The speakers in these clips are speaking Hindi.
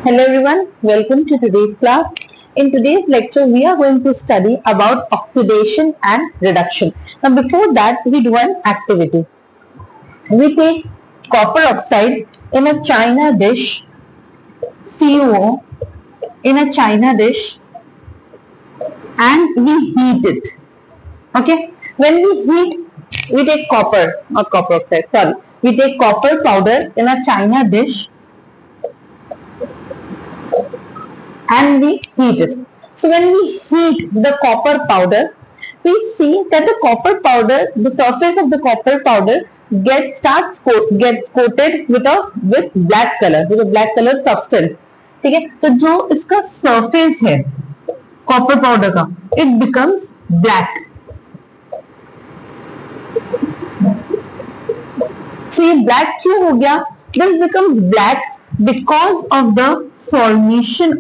Hello everyone, welcome to today's class. In today's lecture, we are going to study about oxidation and reduction. Now before that, we do an activity. We take copper oxide in a china dish, CuO in a china dish, and we heat it. Okay, when we heat, we take copper, not copper oxide, sorry. We take copper powder in a china dish and we heat it. So when we heat the copper powder, we see that the copper powder, the surface of the copper powder gets coated with black color, with a black color substance. ठीक है, तो जो इसका surface है copper powder का, it becomes black. So ये black क्यों हो गया? This becomes black because of the formation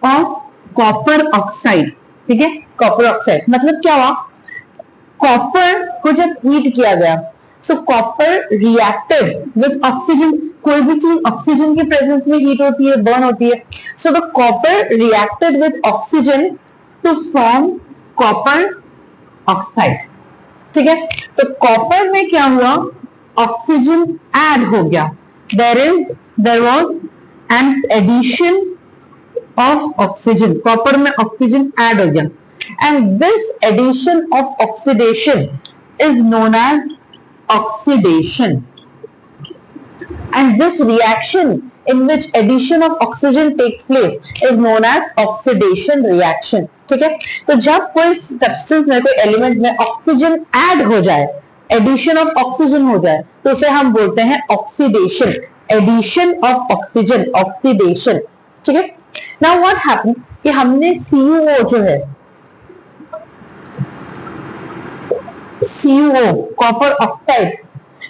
of copper oxide. ठीक है, कॉपर ऑक्साइड मतलब क्या हुआ? कॉपर को जब हीट किया गया, सो कॉपर रिएक्टेड विद ऑक्सीजन. कोई भी चीज ऑक्सीजन के प्रेजेंस में हीट होती है, बर्न होती है. So the copper reacted with oxygen to form copper oxide. ठीक है, तो कॉपर में क्या हुआ? ऑक्सीजन ऐड हो गया. There was an addition of oxygen. Copper में ऑक्सीजन ऐड हो गया, and this addition of oxidation is known as oxidation. And this reaction in which addition of oxygen takes place is known as oxidation reaction. ठीक है, तो जब कोई सब्सटेंस में, कोई एलिमेंट में ऑक्सीजन ऐड हो जाए, एडिशन ऑफ ऑक्सीजन हो जाए, तो उसे हम बोलते हैं oxidation. Addition of oxygen, oxidation. ठीक है, नाउ व्हाट हैपन कि हमने CuO जो है, CuO कॉपर ऑक्साइड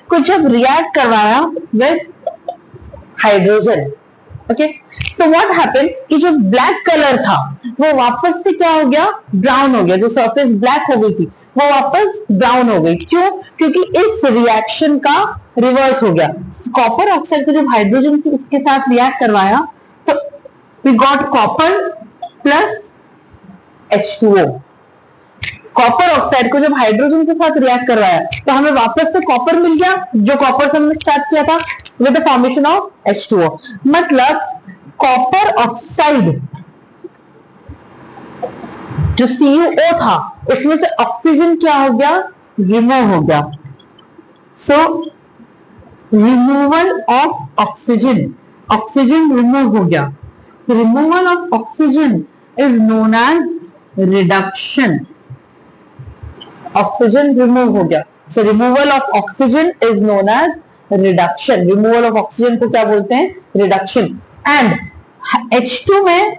को जब रिएक्ट करवाया with hydrogen. Okay, so what happened कि जो ब्लैक कलर था वो वापस से क्या हो गया? ब्राउन हो गया. जो सरफेस ब्लैक हो गई थी वो वापस ब्राउन हो गई. क्यों? क्योंकि इस रिएक्शन का रिवर्स हो गया. कॉपर ऑक्साइड को जब हाइड्रोजन इसके साथ रिएक्ट करवाया तो we got copper plus H2O. Copper oxide को जब हाइड्रोजन के साथ रिएक्ट करवाया तो हमें वापस से कॉपर मिल गया, जो कॉपर से हमने स्टार्ट किया था with the formation of H2O. मतलब कॉपर ऑक्साइड जो CuO था उसमें से ऑक्सीजन क्या हो गया? रिमूव हो गया. So removal of oxygen, oxygen remove हो गया. Removal of oxygen is known as reduction. Oxygen remove हो गया, so removal of oxygen is known as reduction. Removal of oxygen को क्या बोलते हैं? रिडक्शन. एंड H2 में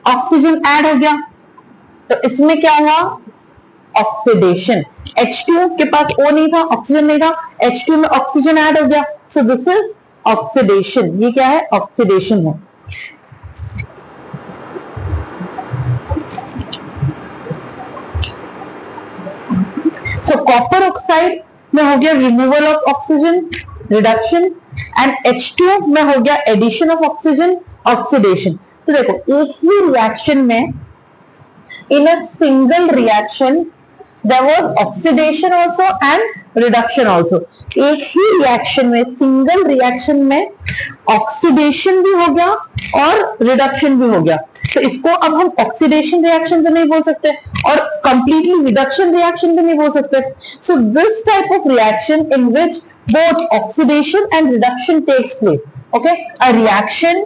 ऑक्सीजन ऐड हो गया तो इसमें क्या हुआ? ऑक्सीडेशन. H2 के पास O नहीं था, ऑक्सीजन नहीं था, H2 में ऑक्सीजन ऐड हो गया, सो दिस इज ऑक्सीडेशन. ये क्या है? ऑक्सीडेशन है. सो कॉपर ऑक्साइड में हो गया removal of oxygen, reduction, and H2 में हो गया एडिशन ऑफ ऑक्सीजन, ऑक्सीडेशन. तो देखो, एक ही रिएक्शन में, in a single reaction there was oxidation also and reduction also. एक ही रिएक्शन में, सिंगल रिएक्शन में ऑक्सीडेशन भी हो गया और रिडक्शन भी हो गया. तो इसको अब हम ऑक्सीडेशन रिएक्शन तो नहीं बोल सकते और कंप्लीटली रिडक्शन रिएक्शन भी नहीं बोल सकते. So this type of reaction in which both oxidation and reduction takes place. Okay, a reaction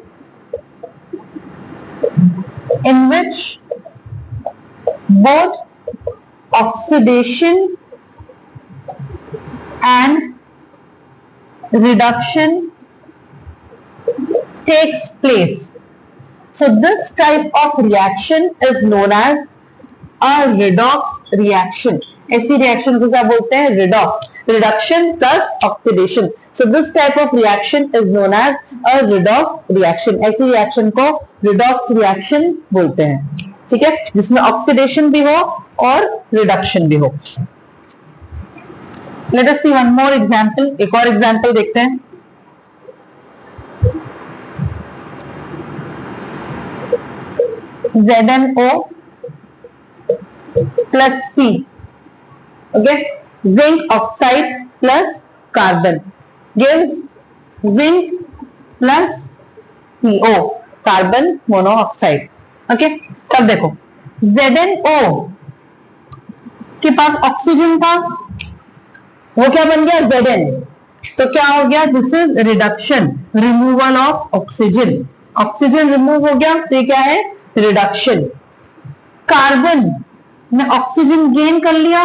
in which both oxidation and reduction takes place. So this type of reaction is known as a redox reaction. ऐसी रिएक्शन को क्या बोलते हैं? Redox. reduction plus oxidation. So this type of reaction is known as a redox reaction. ऐसी रिएक्शन को redox reaction बोलते हैं. ठीक है, जिसमें ऑक्सीडेशन भी हो और रिडक्शन भी हो. लेट अस सी वन मोर एग्जांपल, एक और एग्जांपल देखते हैं। ZnO plus C, okay, zinc oxide plus carbon gives zinc plus CO, carbon monoxide, okay। तब देखो ZnO के पास ऑक्सीजन था, वो क्या बन गया Zn, तो क्या हो गया, this is reduction, removal of oxygen, oxygen remove हो गया, तो ये क्या है, रिडक्शन। कार्बन ने ऑक्सीजन गेन कर लिया,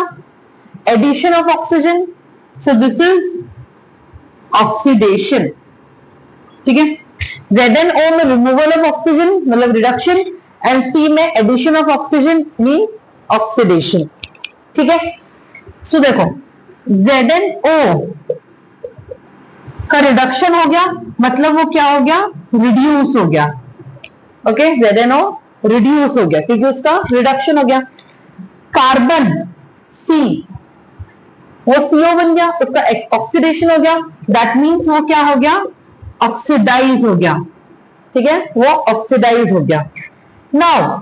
addition of oxygen, so this is oxidation, ठीक है। ZnO में रिमूवल ऑफ ऑक्सीजन मतलब रिडक्शन, एंड C में addition of oxygen mean oxidation, ठीक है। सो देखो ZnO का रिडक्शन हो गया, मतलब वो क्या हो गया, रिड्यूस हो गया, ओके, ZnO रिड्यूस हो गया क्योंकि उसका रिडक्शन हो गया। कार्बन C, वो CO बन गया, उसका ऑक्सीडेशन हो गया, दैट मीन्स वो क्या हो गया, ऑक्सीडाइज हो गया, ठीक है, वो ऑक्सीडाइज हो गया। नाउ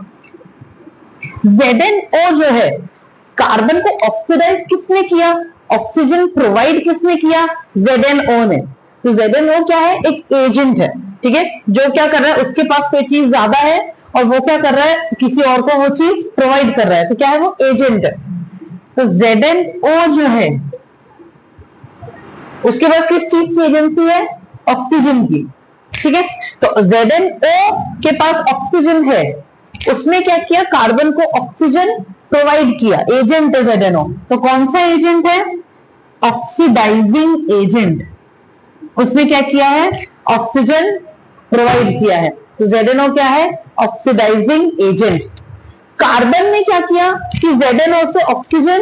ZnO जो है, कार्बन को ऑक्सीडाइज किसने किया, ऑक्सीजन प्रोवाइड किसने किया, ZnO ने। तो ZnO क्या है, एक एजेंट है, ठीक है, जो क्या कर रहा है, उसके पास कोई चीज ज्यादा है और वो क्या कर रहा है, किसी और को वो चीज प्रोवाइड कर रहा है, तो क्या है, वो एजेंट है। तो ZnO जो है उसके पास किस चीज की एजेंसी है, ऑक्सीजन की, ठीक है। तो ZnO के पास ऑक्सीजन है, उसने क्या किया, कार्बन को ऑक्सीजन प्रोवाइड किया, एजेंट है ZnO। तो कौन सा एजेंट है, ऑक्सीडाइजिंग एजेंट, उसने क्या किया है, ऑक्सीजन प्रोवाइड किया है, तो ZnO क्या है, ऑक्सीडाइजिंग एजेंट। कार्बन ने क्या किया कि ZnO से ऑक्सीजन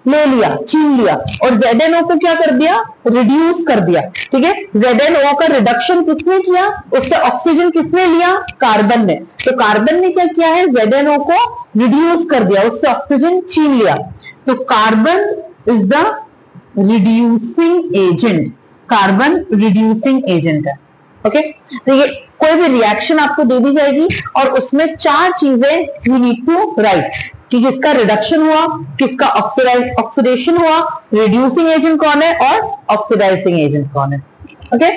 ले लिया, छीन लिया, और ZnO को क्या कर दिया, रिड्यूस कर दिया, ठीक है। ZnO का रिडक्शन किसने किया, उससे ऑक्सीजन किसने लिया, कार्बन ने। तो कार्बन ने क्या किया है, ZnO को रिड्यूस कर दिया, उससे ऑक्सीजन छीन लिया, तो carbon is the reducing agent, carbon reducing agent है, ओके। तो ये कोई भी रिएक्शन आपको दे दी जाएगी और उसमें 4 चीजें यू नीड टू राइट, कि किसका रिडक्शन हुआ, किसका ऑक्सीडेशन हुआ, रिड्यूसिंग एजेंट कौन है और ऑक्सीडाइजिंग एजेंट कौन है, okay.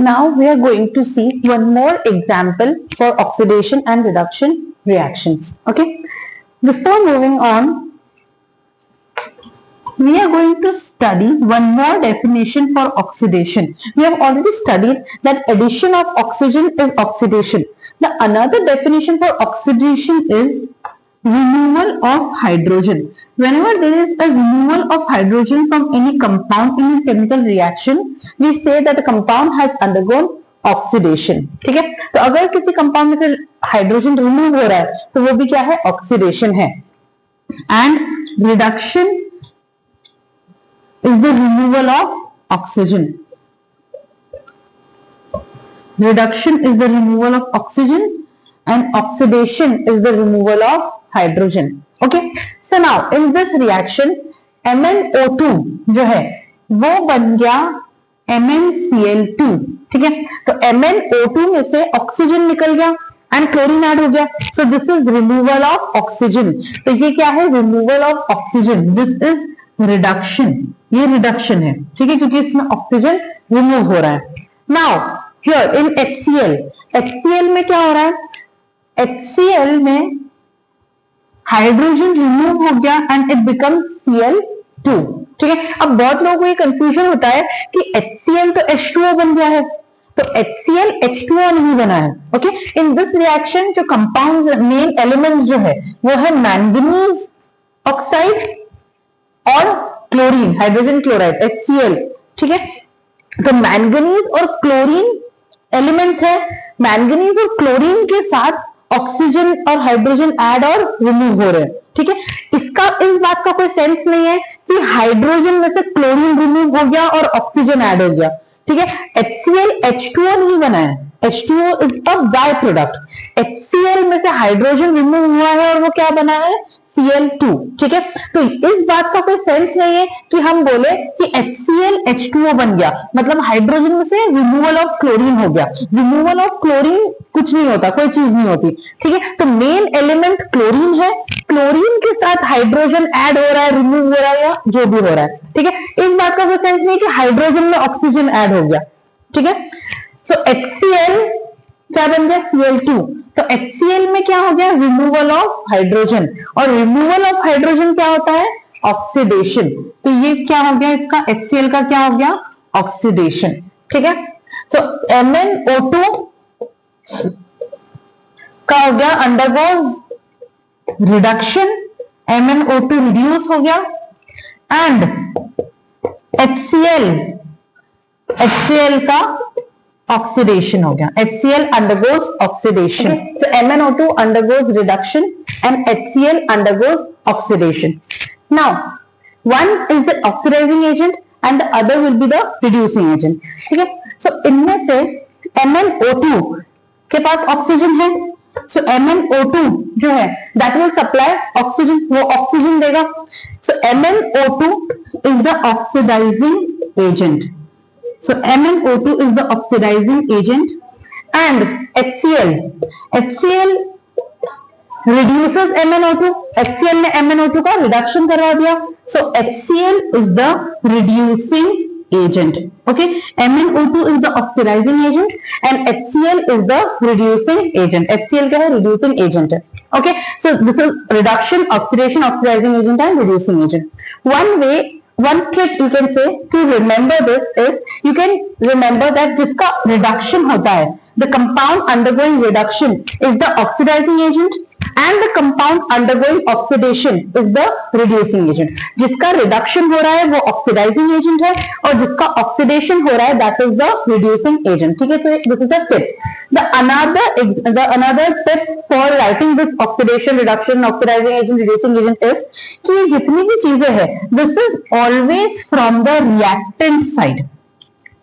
Now we are going to see one more example for oxidation and reduction reactions, okay. Before moving on, we are going to study one more definition for oxidation. We have already studied that addition of oxygen is oxidation. The another definition for oxidation is removal of hydrogen. Whenever there is a removal of hydrogen from any compound in a chemical reaction, we say that the compound has undergone oxidation. ठीक है, तो अगर किसी कंपाउंड में से हाइड्रोजन रिमूव हो रहा है तो वो भी क्या है, ऑक्सीडेशन है। And reduction is the removal of oxygen. Reduction is the removal of oxygen and oxidation is the removal of hydrogen. Okay. So now in this reaction MnO2 जो है वो बन गया MnCl2, ठीक है। तो MnO2 में से ऑक्सीजन निकल गया एंड क्लोरीन ऐड हो गया, सो this is removal of oxygen. तो ये क्या है, removal of oxygen, this is reduction, ये रिडक्शन है, ठीक है, क्योंकि इसमें ऑक्सीजन रिमूव हो रहा है। Now here in HCl, HCl में क्या हो रहा है, HCl में हाइड्रोजन रिमूव हो गया एंड इट बिकम्स Cl2, ठीक है। अब बहुत लोगों को ये कंफ्यूजन होता है कि HCl तो H2O बन गया है, तो HCl H2O नहीं बना है, ओके। इन दिस रिएक्शन जो कंपाउंड्स, मेन एलिमेंट्स जो है वो है मैंगनीज ऑक्साइड और क्लोरीन, हाइड्रोजन क्लोराइड HCl, ठीक है। तो मैंगनीज और क्लोरीन एलिमेंट्स है, मैंगनीज और क्लोरीन के साथ ऑक्सीजन और हाइड्रोजन ऐड और रिमूव हो रहे हैं, ठीक है। इसका, इस बात का कोई सेंस नहीं है कि हाइड्रोजन में से क्लोरीन रिमूव हो गया और ऑक्सीजन ऐड हो गया, ठीक है। HCl H2O नहीं बना है, H2O is a by product, HCl में से हाइड्रोजन रिमूव हुआ है और वो क्या बना है, Cl2, ठीक है। तो इस बात का कोई सेंस नहीं है कि हम बोले कि HCl H2O बन गया, मतलब हाइड्रोजन में से रिमूवल ऑफ क्लोरीन हो गया। रिमूवल ऑफ क्लोरीन कुछ नहीं होता, कोई चीज नहीं होती, ठीक है। तो मेन एलिमेंट क्लोरीन है, क्लोरीन के साथ हाइड्रोजन ऐड हो रहा है, रिमूव हो रहा है या जो भी हो रहा है, ठीक है। इस बात का कोई सेंस नहीं कि हाइड्रोजन में ऑक्सीजन ऐड हो गया, ठीक है। तो HCl क्या बन गया, Cl2। तो HCl में क्या हो गया, रिमूवल ऑफ हाइड्रोजन, और रिमूवल ऑफ हाइड्रोजन क्या होता है, ऑक्सीडेशन। तो ये क्या हो गया, इसका HCl का क्या हो गया, ऑक्सीडेशन, ठीक है। सो MnO2 का हो गया अंडरगोज रिडक्शन, MnO2 रिड्यूस हो गया, एंड HCl का ऑक्सीडेशन हो गया, HCl undergoes oxidation. Okay. So MnO2 undergoes reduction and HCl undergoes oxidation. Now, one is the oxidizing agent and the other will be the reducing agent. ठीक है। So इनमें से MnO2 के पास ऑक्सीजन है, so MnO2 जो है that will supply oxygen, वो ऑक्सीजन देगा। So MnO2 is the oxidizing agent. So MnO2 is the oxidizing agent and HCl reduces MnO2, HCl ने MnO2 का reduction करवा दिया, so HCl is the reducing agent, okay। MnO2 is the oxidizing agent and HCl is the reducing agent, HCl क्या है, reducing agent है, okay। So this is reduction, oxidation, oxidizing agent and reducing agent. One trick you can say to remember this is you can remember that जिसका reduction होता है, the compound undergoing reduction is the oxidizing agent and the compound undergoing oxidation is the reducing agent. जिसका reduction हो रहा है वो oxidizing agent है और जिसका oxidation हो रहा है that is the reducing agent, ठीक है। तो this is the tip. The another tip for writing this oxidation, reduction, oxidizing agent, reducing agent is कि जितनी भी चीजें हैं this is always from the reactant side,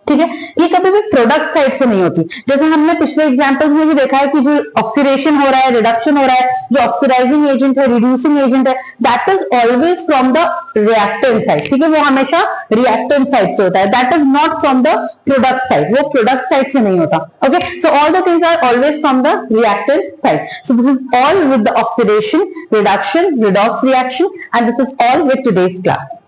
ठीक है। ये कभी भी प्रोडक्ट साइड से नहीं होती, जैसे हमने पिछले एग्जांपल्स में भी देखा है कि जो ऑक्सीडेशन हो रहा है, रिडक्शन हो रहा है, जो ऑक्सीडाइजिंग एजेंट है, रिड्यूसिंग एजेंट है, that is always from the reactant side, ठीक है। वो हमेशा रिएक्टेंट साइड से होता है, that is not from the product side, वो प्रोडक्ट साइड से नहीं होता, okay. So all the things are always from the reactant side. So this is all with the oxidation, reduction, redox reaction and this is all with today's class.